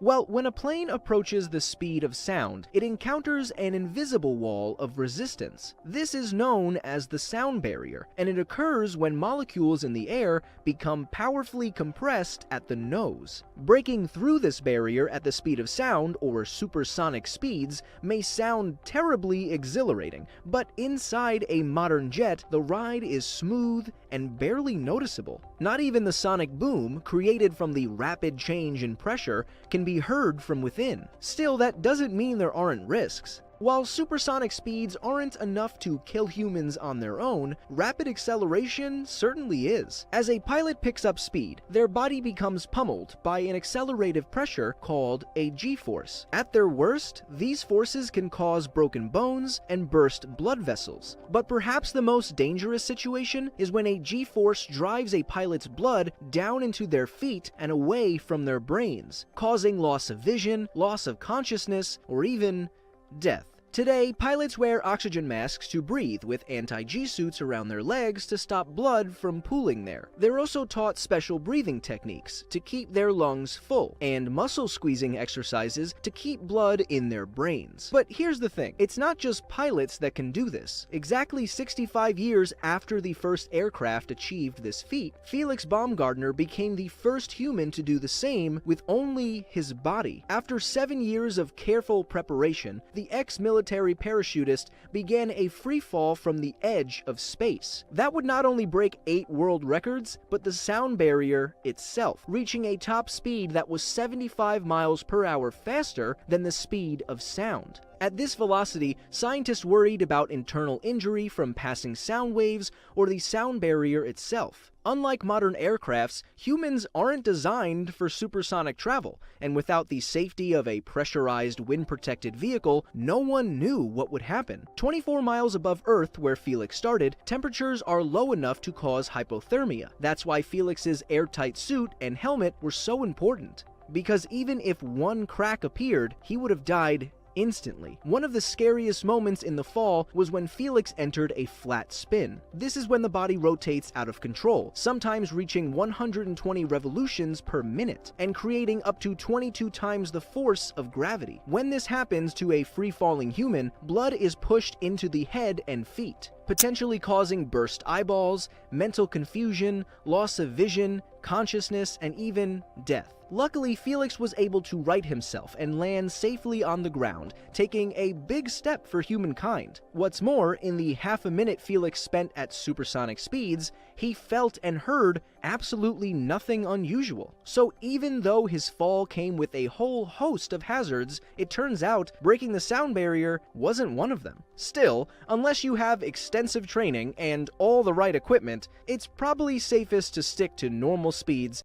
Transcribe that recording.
Well, when a plane approaches the speed of sound, it encounters an invisible wall of resistance. This is known as the sound barrier, and it occurs when molecules in the air become powerfully compressed at the nose. Breaking through this barrier at the speed of sound, or supersonic speeds, may sound terribly exhilarating, but inside a modern jet, the ride is smooth and barely noticeable. Not even the sonic boom, created from the rapid change in pressure, can be heard from within. Still, that doesn't mean there aren't risks. While supersonic speeds aren't enough to kill humans on their own, rapid acceleration certainly is. As a pilot picks up speed, their body becomes pummeled by an accelerative pressure called a G-force. At their worst, these forces can cause broken bones and burst blood vessels. But perhaps the most dangerous situation is when a G-force drives a pilot's blood down into their feet and away from their brains, causing loss of vision, loss of consciousness, or even death. Today, pilots wear oxygen masks to breathe with anti-G suits around their legs to stop blood from pooling there. They're also taught special breathing techniques to keep their lungs full, and muscle squeezing exercises to keep blood in their brains. But here's the thing, it's not just pilots that can do this. Exactly 65 years after the first aircraft achieved this feat, Felix Baumgartner became the first human to do the same with only his body. After 7 years of careful preparation, the ex-military parachutist began a free fall from the edge of space. That would not only break 8 world records, but the sound barrier itself, reaching a top speed that was 75 miles per hour faster than the speed of sound. At this velocity, scientists worried about internal injury from passing sound waves or the sound barrier itself. Unlike modern aircrafts, humans aren't designed for supersonic travel, and without the safety of a pressurized, wind-protected vehicle, no one knew what would happen. 24 miles above Earth, where Felix started, temperatures are low enough to cause hypothermia. That's why Felix's airtight suit and helmet were so important, because even if one crack appeared, he would have died instantly. One of the scariest moments in the fall was when Felix entered a flat spin. This is when the body rotates out of control, sometimes reaching 120 revolutions per minute, and creating up to 22 times the force of gravity. When this happens to a free-falling human, blood is pushed into the head and feet, potentially causing burst eyeballs, mental confusion, loss of vision, consciousness, and even death. Luckily, Felix was able to right himself and land safely on the ground, taking a big step for humankind. What's more, in the half a minute Felix spent at supersonic speeds, he felt and heard absolutely nothing unusual. So even though his fall came with a whole host of hazards, it turns out breaking the sound barrier wasn't one of them. Still, unless you have extensive training and all the right equipment, it's probably safest to stick to normal speeds